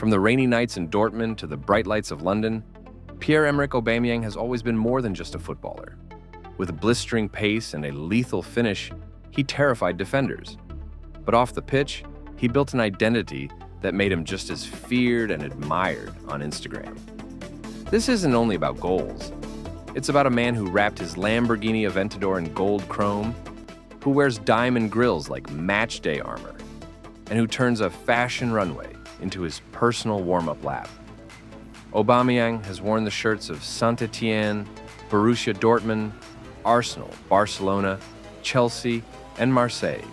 From the rainy nights in Dortmund to the bright lights of London, Pierre-Emerick Aubameyang has always been more than just a footballer. With blistering pace and a lethal finish, he terrified defenders. But off the pitch, he built an identity that made him just as feared and admired on Instagram. This isn't only about goals. It's about a man who wrapped his Lamborghini Aventador in gold chrome, who wears diamond grills like matchday armor, and who turns a fashion runway into his personal warm-up lap. Aubameyang has worn the shirts of Saint-Étienne, Borussia Dortmund, Arsenal, Barcelona, Chelsea, and Marseille.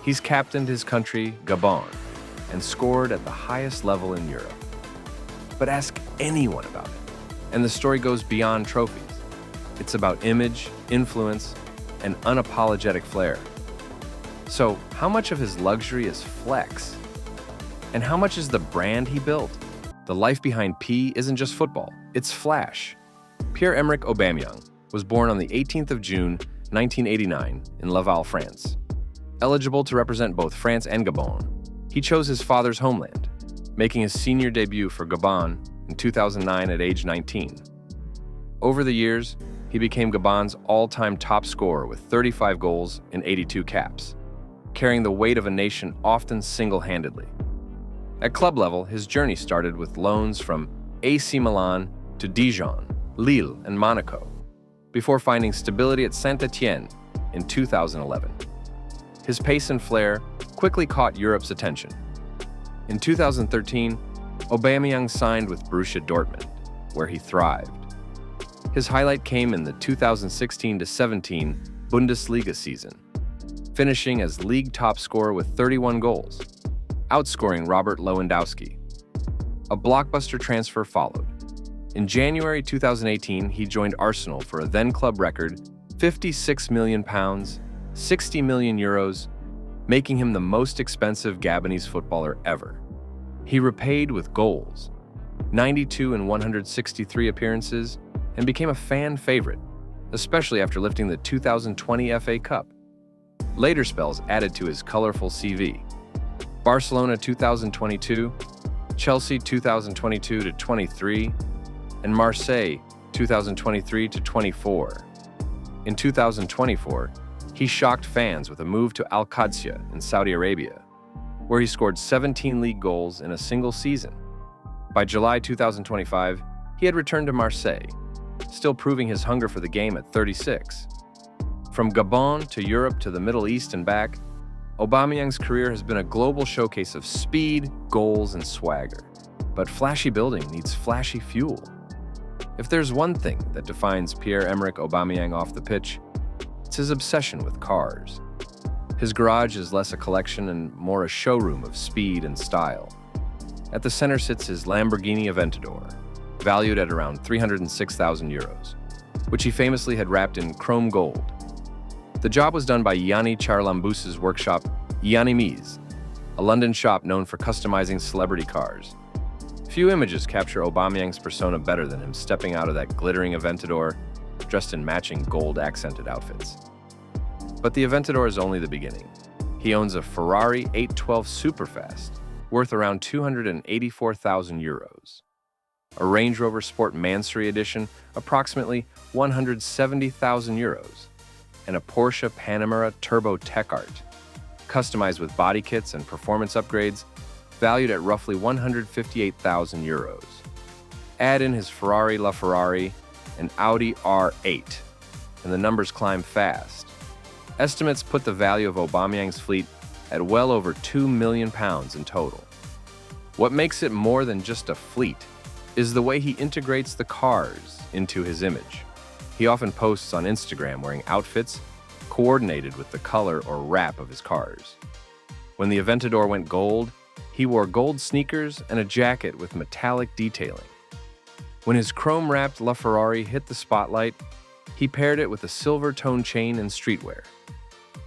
He's captained his country, Gabon, and scored at the highest level in Europe. But ask anyone about it, and the story goes beyond trophies. It's about image, influence, and unapologetic flair. So, how much of his luxury is flex? And how much is the brand he built? The life behind P isn't just football, it's flash. Pierre-Emerick Aubameyang was born on the 18th of June, 1989, in Laval, France. Eligible to represent both France and Gabon, he chose his father's homeland, making his senior debut for Gabon in 2009 at age 19. Over the years, he became Gabon's all-time top scorer with 35 goals and 82 caps, carrying the weight of a nation often single-handedly. At club level, his journey started with loans from AC Milan to Dijon, Lille, and Monaco, before finding stability at Saint-Étienne in 2011. His pace and flair quickly caught Europe's attention. In 2013, Aubameyang signed with Borussia Dortmund, where he thrived. His highlight came in the 2016-17 Bundesliga season, finishing as league top scorer with 31 goals, outscoring Robert Lewandowski. A blockbuster transfer followed. In January 2018, he joined Arsenal for a then-club record £56 million, 60 million euros, making him the most expensive Gabonese footballer ever. He repaid with goals, 92 in 163 appearances, and became a fan favorite, especially after lifting the 2020 FA Cup. Later spells added to his colorful CV. Barcelona 2022, Chelsea 2022-23, and Marseille 2023-24. In 2024, he shocked fans with a move to Al Qadsiya in Saudi Arabia, where he scored 17 league goals in a single season. By July 2025, he had returned to Marseille, still proving his hunger for the game at 36. From Gabon to Europe to the Middle East and back, Aubameyang's career has been a global showcase of speed, goals, and swagger. But flashy building needs flashy fuel. If there's one thing that defines Pierre-Emerick Aubameyang off the pitch, it's his obsession with cars. His garage is less a collection and more a showroom of speed and style. At the center sits his Lamborghini Aventador, valued at around €306,000, which he famously had wrapped in chrome gold. The job was done by Yanni Charlambous's workshop, Yanni Mise, a London shop known for customizing celebrity cars. Few images capture Aubameyang's persona better than him stepping out of that glittering Aventador, dressed in matching gold-accented outfits. But the Aventador is only the beginning. He owns a Ferrari 812 Superfast, worth around €284,000. A Range Rover Sport Mansory Edition, approximately €170,000. And a Porsche Panamera Turbo Tech Art, customized with body kits and performance upgrades, valued at roughly €158,000. Add in his Ferrari LaFerrari and Audi R8, and the numbers climb fast. Estimates put the value of Aubameyang's fleet at well over £2 million in total. What makes it more than just a fleet is the way he integrates the cars into his image. He often posts on Instagram wearing outfits coordinated with the color or wrap of his cars. When the Aventador went gold, he wore gold sneakers and a jacket with metallic detailing. When his chrome-wrapped LaFerrari hit the spotlight, he paired it with a silver-tone chain and streetwear.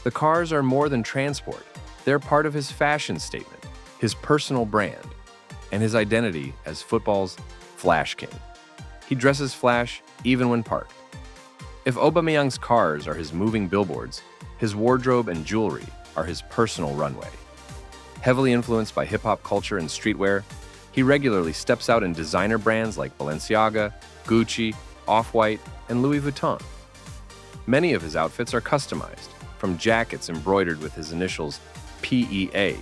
The cars are more than transport. They're part of his fashion statement, his personal brand, and his identity as football's Flash King. He dresses flash even when parked. If Aubameyang's cars are his moving billboards, his wardrobe and jewelry are his personal runway. Heavily influenced by hip-hop culture and streetwear, He regularly steps out in designer brands like Balenciaga, Gucci, Off-White, and Louis Vuitton. Many of his outfits are customized, from jackets embroidered with his initials PEA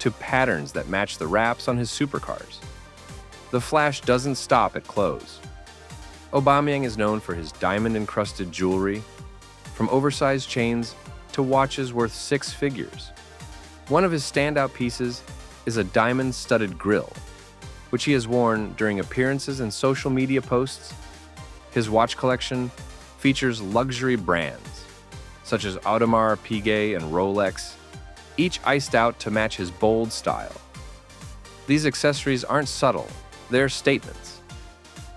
to patterns that match the wraps on his supercars. The flash doesn't stop at clothes. Aubameyang is known for his diamond-encrusted jewelry, from oversized chains to watches worth six figures. One of his standout pieces is a diamond-studded grille, which he has worn during appearances and social media posts. His watch collection features luxury brands, such as Audemars Piguet and Rolex, each iced out to match his bold style. These accessories aren't subtle, they're statements,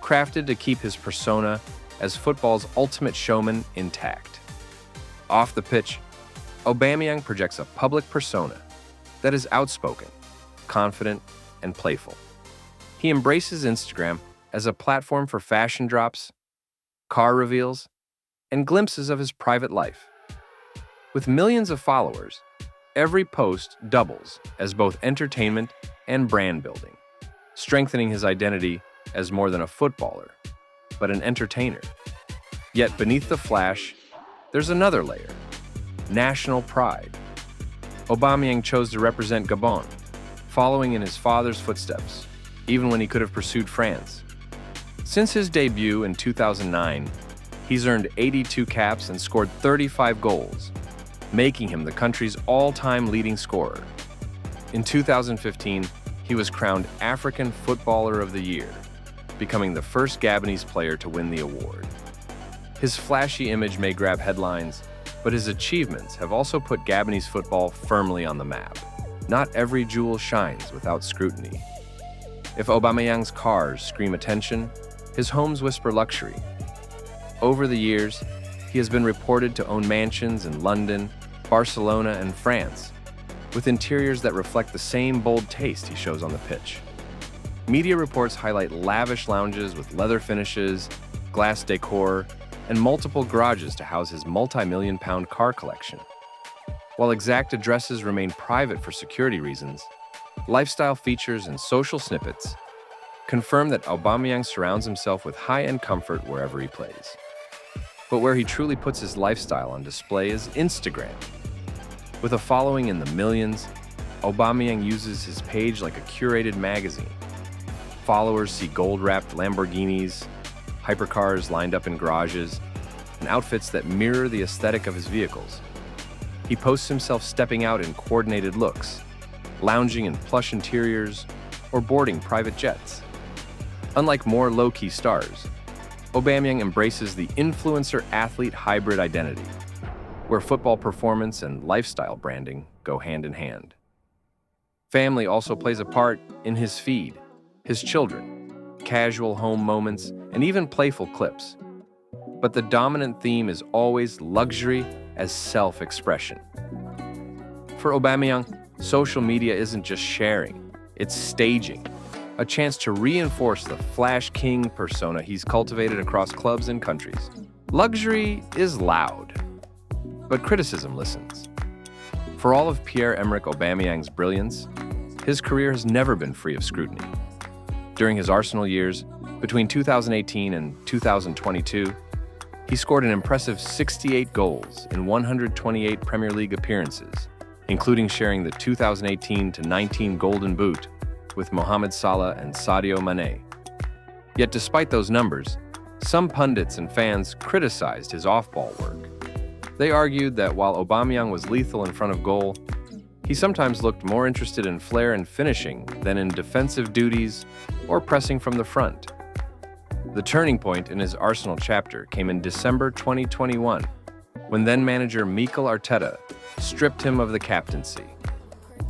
crafted to keep his persona as football's ultimate showman intact. Off the pitch, Aubameyang projects a public persona that is outspoken, confident, and playful. He embraces Instagram as a platform for fashion drops, car reveals, and glimpses of his private life. With millions of followers, every post doubles as both entertainment and brand building, strengthening his identity as more than a footballer, but an entertainer. Yet beneath the flash, there's another layer: national pride. Aubameyang chose to represent Gabon, following in his father's footsteps, even when he could have pursued France. Since his debut in 2009, he's earned 82 caps and scored 35 goals, making him the country's all-time leading scorer. In 2015, he was crowned African Footballer of the Year, becoming the first Gabonese player to win the award. His flashy image may grab headlines, but his achievements have also put Gabonese football firmly on the map. Not every jewel shines without scrutiny. If Aubameyang's cars scream attention, his homes whisper luxury. Over the years, he has been reported to own mansions in London, Barcelona, and France, with interiors that reflect the same bold taste he shows on the pitch. Media reports highlight lavish lounges with leather finishes, glass decor, and multiple garages to house his multi-million-pound car collection. While exact addresses remain private for security reasons, lifestyle features and social snippets confirm that Aubameyang surrounds himself with high-end comfort wherever he plays. But where he truly puts his lifestyle on display is Instagram. With a following in the millions, Aubameyang uses his page like a curated magazine. Followers see gold-wrapped Lamborghinis, hypercars lined up in garages, and outfits that mirror the aesthetic of his vehicles. He posts himself stepping out in coordinated looks, lounging in plush interiors, or boarding private jets. Unlike more low-key stars, Aubameyang embraces the influencer-athlete hybrid identity, where football performance and lifestyle branding go hand in hand. Family also plays a part in his feed, his children, casual home moments, and even playful clips. But the dominant theme is always luxury as self-expression. For Aubameyang, social media isn't just sharing, it's staging, a chance to reinforce the Flash King persona he's cultivated across clubs and countries. Luxury is loud, but criticism listens. For all of Pierre-Emerick Aubameyang's brilliance, his career has never been free of scrutiny. During his Arsenal years, between 2018 and 2022, he scored an impressive 68 goals in 128 Premier League appearances, including sharing the 2018-19 Golden Boot with Mohamed Salah and Sadio Mane. Yet despite those numbers, some pundits and fans criticized his off-ball work. They argued that while Aubameyang was lethal in front of goal, he sometimes looked more interested in flair and finishing than in defensive duties or pressing from the front. The turning point in his Arsenal chapter came in December 2021, when then-manager Mikel Arteta stripped him of the captaincy.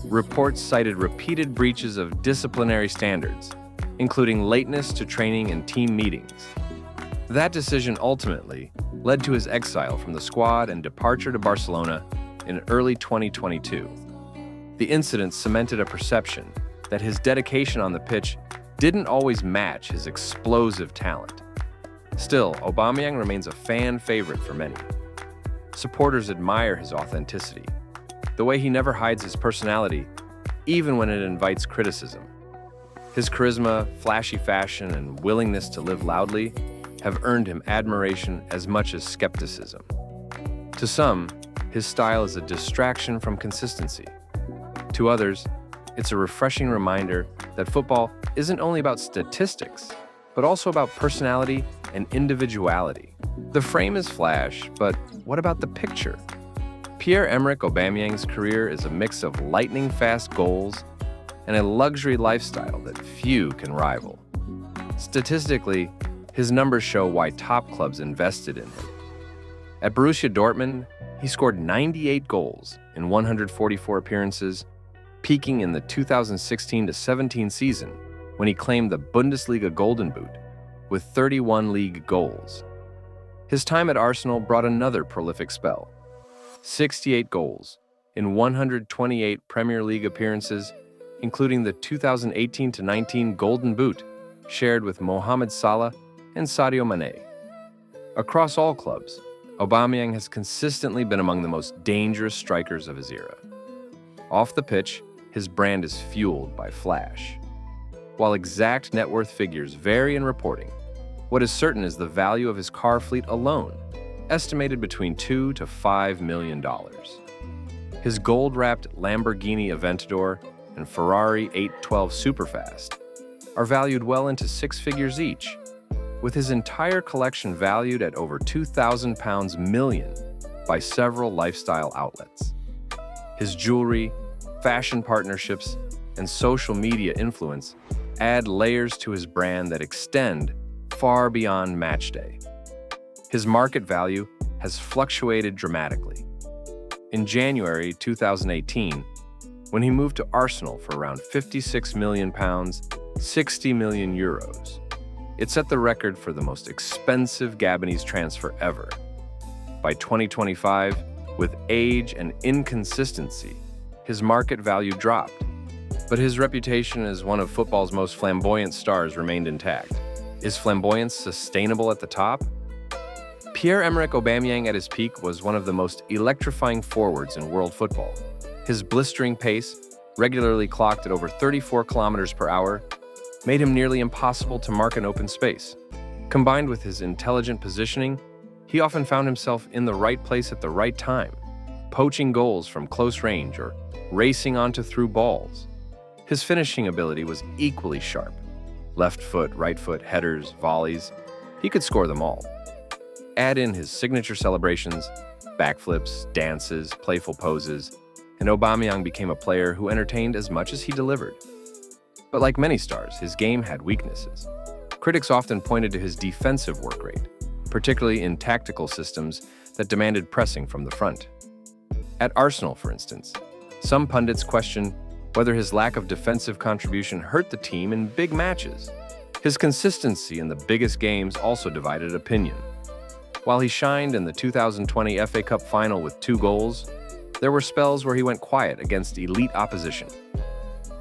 Reports cited repeated breaches of disciplinary standards, including lateness to training and team meetings. That decision ultimately led to his exile from the squad and departure to Barcelona in early 2022. The incident cemented a perception that his dedication on the pitch didn't always match his explosive talent. Still, Aubameyang remains a fan favorite for many. Supporters admire his authenticity, the way he never hides his personality, even when it invites criticism. His charisma, flashy fashion, and willingness to live loudly have earned him admiration as much as skepticism. To some, his style is a distraction from consistency. To others, it's a refreshing reminder that football isn't only about statistics, but also about personality and individuality. The frame is flash, but what about the picture? Pierre-Emerick Aubameyang's career is a mix of lightning-fast goals and a luxury lifestyle that few can rival. Statistically, his numbers show why top clubs invested in him. At Borussia Dortmund, he scored 98 goals in 144 appearances, peaking in the 2016-17 season when he claimed the Bundesliga Golden Boot with 31 league goals. His time at Arsenal brought another prolific spell. 68 goals in 128 Premier League appearances, including the 2018-19 Golden Boot, shared with Mohamed Salah and Sadio Mane. Across all clubs, Aubameyang has consistently been among the most dangerous strikers of his era. Off the pitch, his brand is fueled by flash. While exact net worth figures vary in reporting, what is certain is the value of his car fleet alone, estimated between $2 to $5 million. His gold-wrapped Lamborghini Aventador and Ferrari 812 Superfast are valued well into six figures each, with his entire collection valued at over £2,000 million by several lifestyle outlets. His jewelry, fashion partnerships, and social media influence add layers to his brand that extend far beyond match day. His market value has fluctuated dramatically. In January 2018, when he moved to Arsenal for around £56 million, 60 million euros, it set the record for the most expensive Gabonese transfer ever. By 2025, with age and inconsistency, his market value dropped, but his reputation as one of football's most flamboyant stars remained intact. Is flamboyance sustainable at the top? Pierre-Emerick Aubameyang at his peak was one of the most electrifying forwards in world football. His blistering pace, regularly clocked at over 34 kilometers per hour, made him nearly impossible to mark in open space. Combined with his intelligent positioning, he often found himself in the right place at the right time, poaching goals from close range or racing onto through balls. His finishing ability was equally sharp. Left foot, right foot, headers, volleys, he could score them all. Add in his signature celebrations, backflips, dances, playful poses, and Aubameyang became a player who entertained as much as he delivered. But like many stars, his game had weaknesses. Critics often pointed to his defensive work rate, particularly in tactical systems that demanded pressing from the front. At Arsenal, for instance, some pundits questioned whether his lack of defensive contribution hurt the team in big matches. His consistency in the biggest games also divided opinion. While he shined in the 2020 FA Cup final with 2 goals, there were spells where he went quiet against elite opposition.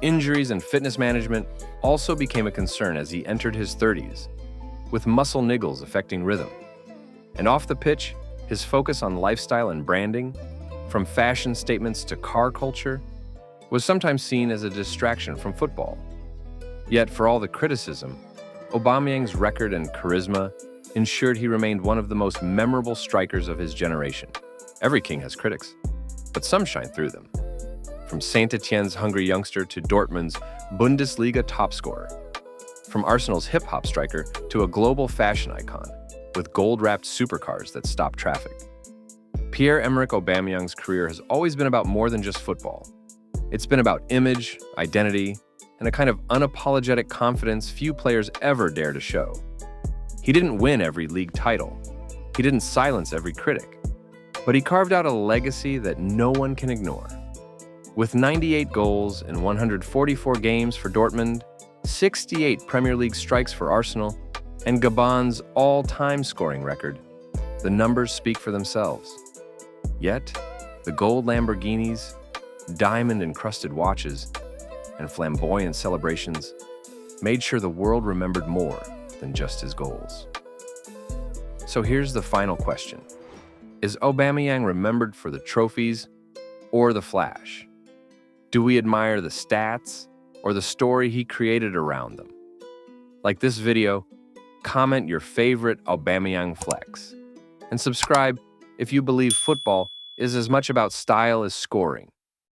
Injuries and fitness management also became a concern as he entered his 30s, with muscle niggles affecting rhythm. And off the pitch, his focus on lifestyle and branding, from fashion statements to car culture, was sometimes seen as a distraction from football. Yet, for all the criticism, Aubameyang's record and charisma ensured he remained one of the most memorable strikers of his generation. Every king has critics, but some shine through them. From Saint-Étienne's hungry youngster to Dortmund's Bundesliga top scorer. From Arsenal's hip-hop striker to a global fashion icon with gold-wrapped supercars that stop traffic. Pierre-Emerick Aubameyang's career has always been about more than just football. It's been about image, identity, and a kind of unapologetic confidence few players ever dare to show. He didn't win every league title. He didn't silence every critic. But he carved out a legacy that no one can ignore. With 98 goals in 144 games for Dortmund, 68 Premier League strikes for Arsenal, and Gabon's all-time scoring record, the numbers speak for themselves. Yet, the gold Lamborghinis, diamond-encrusted watches, and flamboyant celebrations made sure the world remembered more than just his goals. So here's the final question. Is Aubameyang remembered for the trophies or the flash? Do we admire the stats or the story he created around them. Like this video, comment your favorite Aubameyang flex, and subscribe if you believe football is as much about style as scoring.